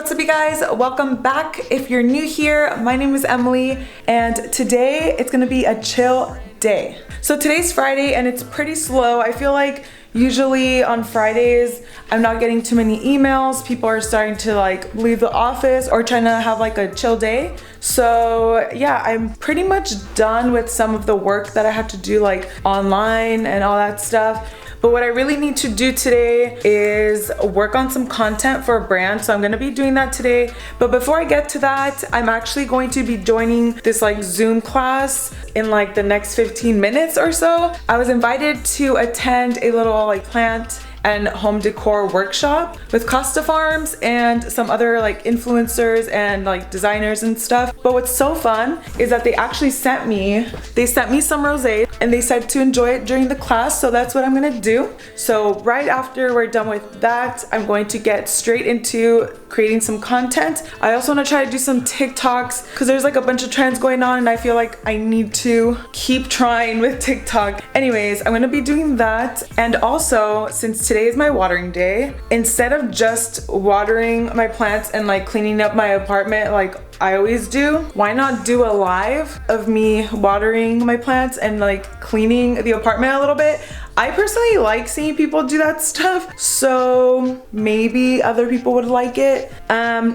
what's up you guys? Welcome back. If you're new here, my name is Emily and today it's gonna be a chill day. So today's Friday and it's pretty slow. I feel like usually on Fridays I'm not getting too many emails. People are starting to like leave the office or trying to have like a chill day. So yeah, I'm pretty much done with some of the work that I had to do like online and all that stuff. But what I really need to do today is work on some content for a brand. So I'm gonna be doing that today. But before I get to that, I'm actually going to be joining this like Zoom class in like the next 15 minutes or so. I was invited to attend a little like plant and home decor workshop with Costa Farms and some other like influencers and like designers and stuff. But what's so fun is that they actually sent me some rosé and they said to enjoy it during the class. So that's what I'm gonna do. So right after we're done with that, I'm going to get straight into creating some content. I also want to try to do some TikToks because there's like a bunch of trends going on and I feel like I need to keep trying with TikTok. Anyways, I'm gonna be doing that. And also, since today is my watering day, instead of just watering my plants and like cleaning up my apartment like I always do, why not do a live of me watering my plants and like cleaning the apartment a little bit? I personally like seeing people do that stuff, so maybe other people would like it.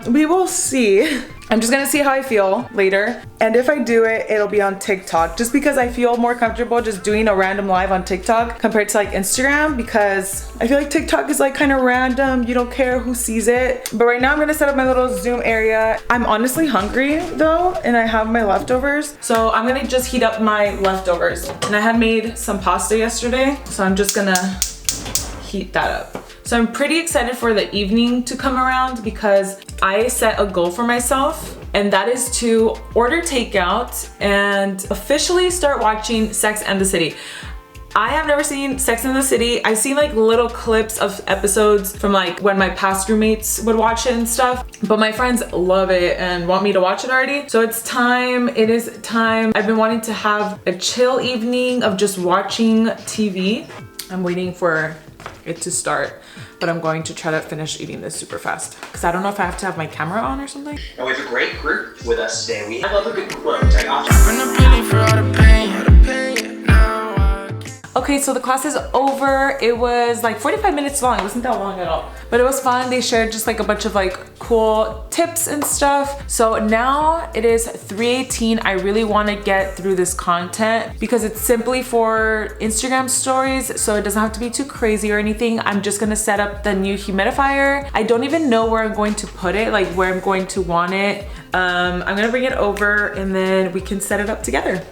We will see. I'm just gonna see how I feel later. And if I do it, it'll be on TikTok, just because I feel more comfortable just doing a random live on TikTok compared to like Instagram, because I feel like TikTok is like kind of random. You don't care who sees it. But right now I'm gonna set up my little Zoom area. I'm honestly hungry though, and I have my leftovers. So I'm gonna just heat up my leftovers. And I had made some pasta yesterday, so I'm just gonna heat that up. So I'm pretty excited for the evening to come around because I set a goal for myself, and that is to order takeout and officially start watching Sex and the City. I have never seen Sex and the City. I've seen like little clips of episodes from like when my past roommates would watch it and stuff, but my friends love it and want me to watch it already. So it's time, it is time. I've been wanting to have a chill evening of just watching TV. I'm waiting for it to start, but I'm going to try to finish eating this super fast because I don't know if I have to have my camera on or something. And we have a great group with us today. I love a good quote. Okay, so the class is over. It was like 45 minutes long. It wasn't that long at all, but it was fun. They shared just like a bunch of like cool tips and stuff. So now it is 3:18. I really want to get through this content because it's simply for Instagram stories, so it doesn't have to be too crazy or anything. I'm just gonna set up the new humidifier. I don't even know where I'm going to put it, like where I'm going to want it. I'm gonna bring it over and then we can set it up together.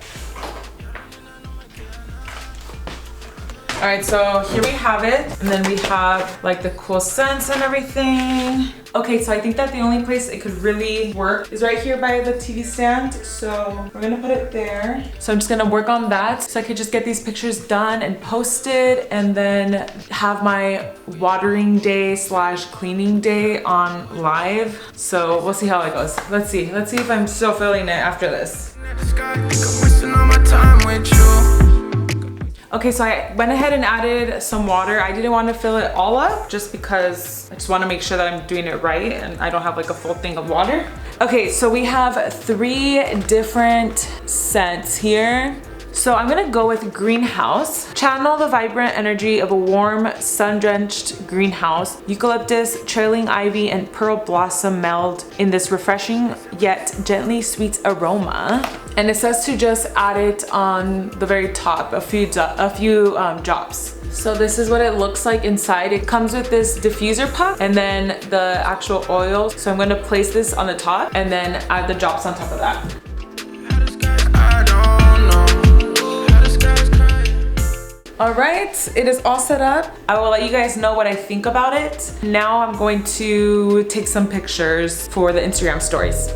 All right, so here we have it. And then we have like the cool scents and everything. Okay, so I think that the only place it could really work is right here by the TV stand. So we're gonna put it there. So I'm just gonna work on that so I could just get these pictures done and posted and then have my watering day slash cleaning day on live. So we'll see how it goes. Let's see if I'm still feeling it after this. Okay, so I went ahead and added some water. I didn't want to fill it all up just because I just want to make sure that I'm doing it right and I don't have like a full thing of water. Okay, so we have 3 different scents here. So I'm gonna go with greenhouse. Channel the vibrant energy of a warm, sun-drenched greenhouse. Eucalyptus, trailing ivy, and pearl blossom meld in this refreshing yet gently sweet aroma. And it says to just add it on the very top, a few drops. So this is what it looks like inside. It comes with this diffuser puck and then the actual oil. So I'm gonna place this on the top and then add the drops on top of that. All right, it is all set up. I will let you guys know what I think about it. Now I'm going to take some pictures for the Instagram stories.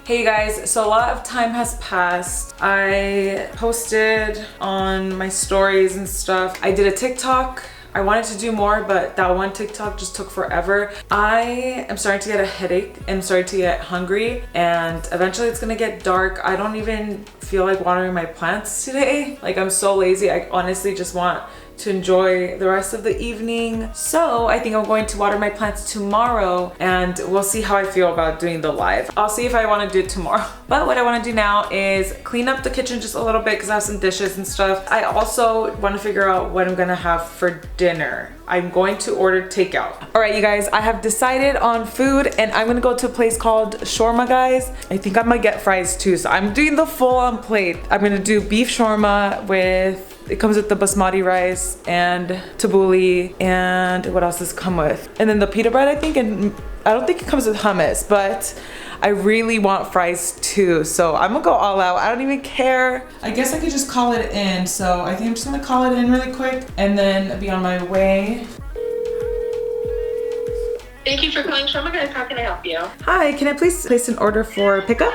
Hey guys, so a lot of time has passed. I posted on my stories and stuff. I did a TikTok I wanted to do more, but that one TikTok just took forever. I am starting to get a headache and starting to get hungry, and eventually it's gonna get dark. I don't even feel like watering my plants today. Like, I'm so lazy. I honestly just want to enjoy the rest of the evening. So I think I'm going to water my plants tomorrow, and we'll see how I feel about doing the live. I'll see if I want to do it tomorrow. But what I want to do now is clean up the kitchen just a little bit because I have some dishes and stuff. I also want to figure out what I'm gonna have for dinner. I'm going to order takeout. All right, you guys, I have decided on food, and I'm gonna go to a place called Shawarma, guys. I think I might get fries too, so I'm doing the full-on plate. I'm gonna do beef shawarma with, it comes with the basmati rice and tabbouleh, and what else does it come with? And then the pita bread, I think, and I don't think it comes with hummus, but I really want fries too, so I'm gonna go all out. I don't even care. I guess I could just call it in, so I think I'm just gonna call it in really quick and then be on my way. Thank you for calling Shawarma Guys. How can I help you? Hi, can I please place an order for pickup?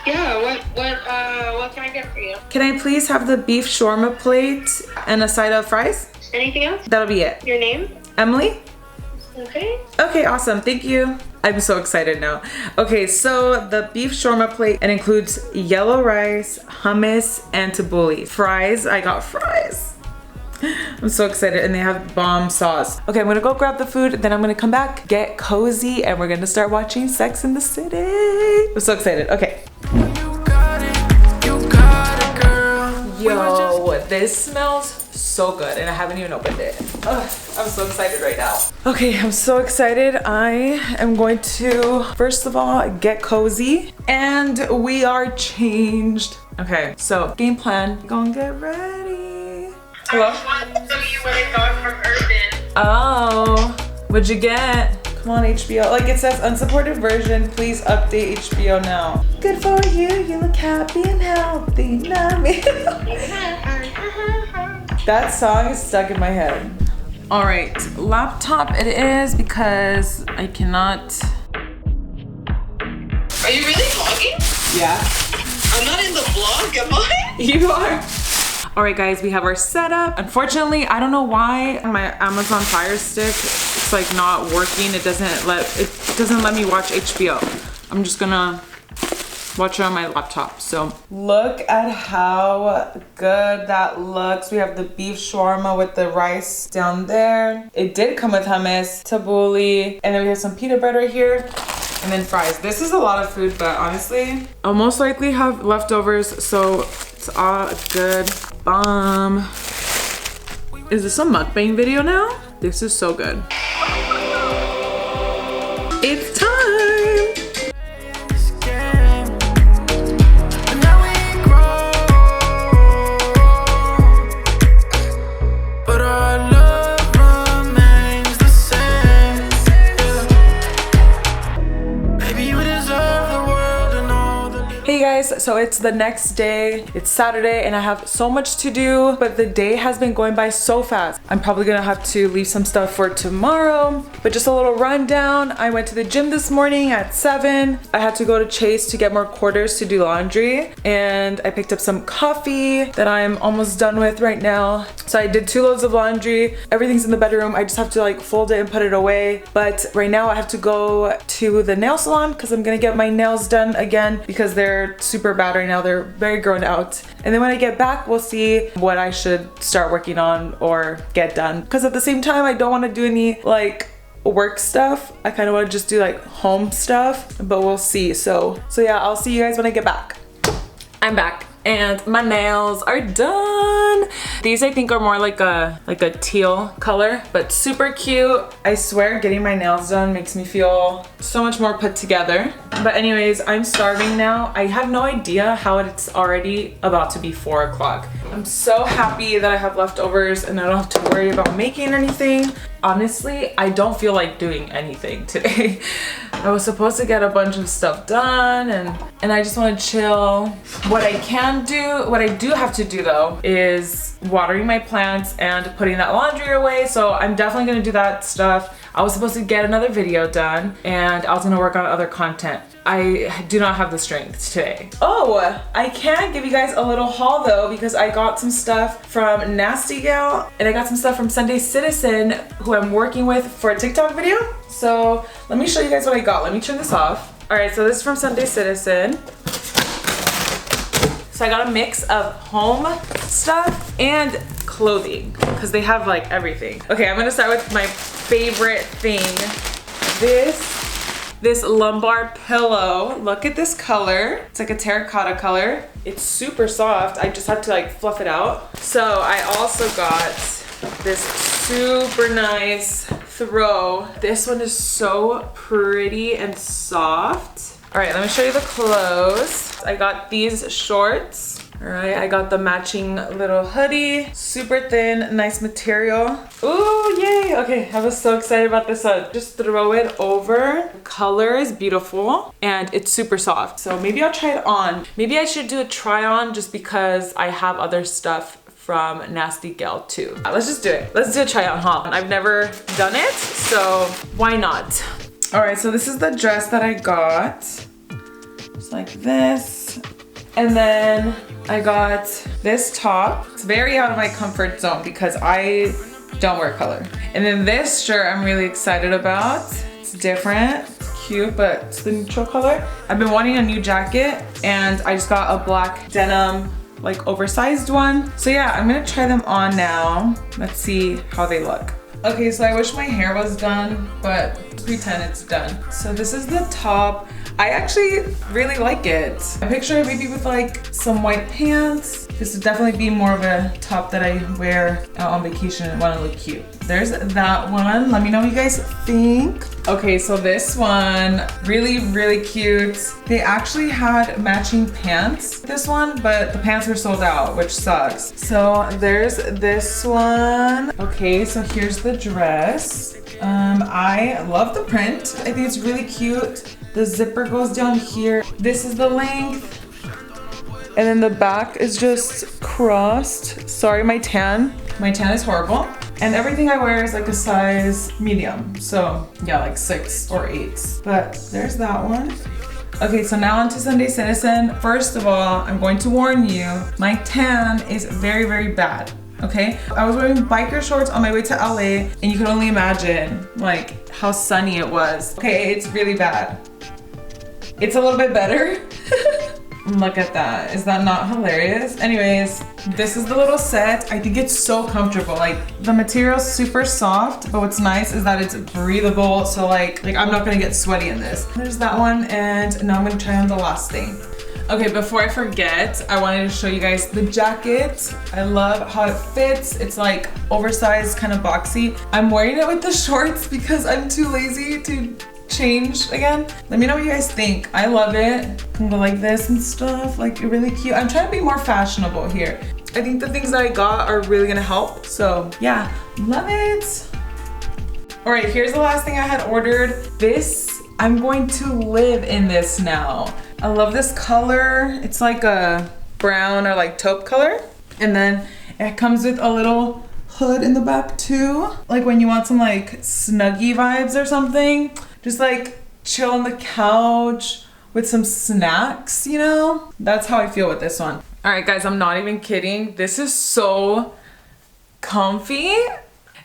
Yeah, what can I get for you? Can I please have the beef shawarma plate and a side of fries? Anything else? That'll be it. Your name? Emily? Okay. Okay, awesome. Thank you. I'm so excited now. Okay, so the beef shawarma plate, it includes yellow rice, hummus, and tabbouleh. Fries, I got fries. I'm so excited, and they have bomb sauce. Okay, I'm gonna go grab the food, then I'm gonna come back, get cozy, and we're gonna start watching Sex in the City. I'm so excited. Okay. Yo, this smells so good, and I haven't even opened it. Ugh, I'm so excited right now. Okay, I'm so excited. I am going to, first of all, get cozy, and we are changed. Okay, so game plan, gonna get ready. Hello? I want to show you what I got from Urban. Oh, what'd you get? Come on, HBO. Like, it says unsupported version, please update HBO now. Good for you, you look happy and healthy, not me. That song is stuck in my head. All right, laptop it is because I cannot. Are you really vlogging? Yeah. I'm not in the vlog, am I? You are. All right, guys, we have our setup. Unfortunately, I don't know why my Amazon Fire Stick, it's like not working. It doesn't let me watch HBO. I'm just gonna watch it on my laptop. So look at how good that looks. We have the beef shawarma with the rice down there. It did come with hummus, tabbouleh, and then we have some pita bread right here. And then fries. This is a lot of food, but honestly, I'll most likely have leftovers, so it's all good. Bomb. Is this a mukbang video now? This is so good. It's time! Hey guys, so it's the next day. It's Saturday and I have so much to do, but the day has been going by so fast. I'm probably gonna have to leave some stuff for tomorrow, but just a little rundown. I went to the gym this morning at 7. I had to go to Chase to get more quarters to do laundry, and I picked up some coffee that I'm almost done with right now. So I did 2 loads of laundry. Everything's in the bedroom. I just have to like fold it and put it away. But right now I have to go to the nail salon because I'm gonna get my nails done again because they're super bad right now. They're very grown out. And then when I get back, we'll see what I should start working on or get done. Because at the same time, I don't want to do any like work stuff. I kind of want to just do like home stuff, but we'll see. So yeah, I'll see you guys when I get back. I'm back. And my nails are done. These I think are more like a teal color, but super cute. I swear getting my nails done makes me feel so much more put together. But anyways, I'm starving now. I have no idea how it's already about to be 4 o'clock. I'm so happy that I have leftovers and I don't have to worry about making anything. Honestly, I don't feel like doing anything today. I was supposed to get a bunch of stuff done and I just want to chill. What I do have to do though is watering my plants and putting that laundry away. So I'm definitely gonna do that stuff. I was supposed to get another video done and I was gonna work on other content. I do not have the strength today. Oh, I can give you guys a little haul though, because I got some stuff from Nasty Gal and I got some stuff from Sunday Citizen, who I'm working with for a TikTok video. So let me show you guys what I got. Let me turn this off. All right, so this is from Sunday Citizen. So I got a mix of home stuff and clothing, because they have like everything. Okay, I'm gonna start with my favorite thing. This lumbar pillow. Look at this color. It's like a terracotta color. It's super soft. I just had to like fluff it out. So I also got this super nice throw. This one is so pretty and soft. All right, let me show you the clothes. I got these shorts. All right, I got the matching little hoodie. Super thin, nice material. Ooh, yay. Okay, I was so excited about this one. Just throw it over. The color is beautiful and it's super soft. So maybe I'll try it on. Maybe I should do a try on just because I have other stuff from Nasty Gal too. Let's just do it. Let's do a try on haul. I've never done it, so why not? All right, so this is the dress that I got. Just like this. And then I got this top. It's very out of my comfort zone because I don't wear color. And then this shirt I'm really excited about. It's different, it's cute, but it's the neutral color. I've been wanting a new jacket and I just got a black denim, like oversized one. So yeah, I'm gonna try them on now. Let's see how they look. Okay, so I wish my hair was done, but pretend it's done. So this is the top. I actually really like it. I picture it maybe with like some white pants. This would definitely be more of a top that I wear out on vacation and want to look cute. There's that one. Let me know what you guys think. Okay, so this one, really, really cute. They actually had matching pants, this one, but the pants were sold out, which sucks. So there's this one. Okay, so here's the dress. I love the print. I think it's really cute. The zipper goes down here. This is the length. And then the back is just crossed. Sorry, my tan. My tan is horrible. And everything I wear is like a size medium. So yeah, like 6 or 8. But there's that one. Okay, so now on to Sunday Citizen. First of all, I'm going to warn you, my tan is very, very bad. Okay, I was wearing biker shorts on my way to LA and you can only imagine like how sunny it was. Okay, it's really bad. It's a little bit better. Look at that. Is that not hilarious? Anyways, this is the little set. I think it's so comfortable. Like the material's super soft, but what's nice is that it's breathable. So like I'm not gonna get sweaty in this. There's that one, and now I'm gonna try on the last thing. Okay, before I forget, I wanted to show you guys the jacket. I love how it fits. It's like oversized, kind of boxy. I'm wearing it with the shorts because I'm too lazy to change again. Let me know what you guys think. I love it. You can go like this and stuff, like really cute. I'm trying to be more fashionable here. I think the things that I got are really gonna help. So yeah, love it. All right, here's the last thing I had ordered. This, I'm going to live in this now. I love this color. It's like a brown or like taupe color. And then it comes with a little hood in the back too. Like when you want some like snuggy vibes or something. Just like chill on the couch with some snacks, you know? That's how I feel with this one. All right, guys, I'm not even kidding. This is so comfy.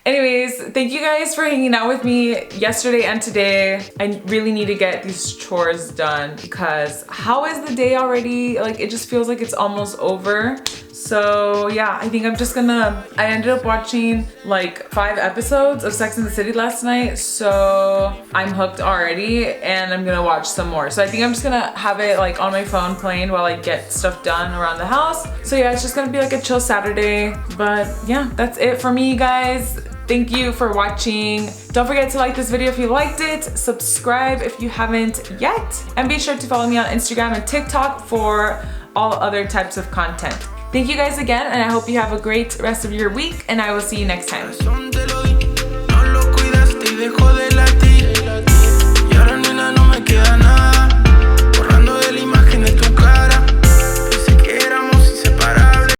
Anyways, thank you guys for hanging out with me yesterday and today. I really need to get these chores done because how is the day already? Like it just feels like it's almost over. So yeah, I think I ended up watching like 5 episodes of Sex and the City last night. So I'm hooked already and I'm gonna watch some more. So I think I'm just gonna have it like on my phone playing while I get stuff done around the house. So yeah, it's just gonna be like a chill Saturday. But yeah, that's it for me, guys. Thank you for watching. Don't forget to like this video if you liked it, subscribe if you haven't yet, and be sure to follow me on Instagram and TikTok for all other types of content. Thank you guys again, and I hope you have a great rest of your week, and I will see you next time.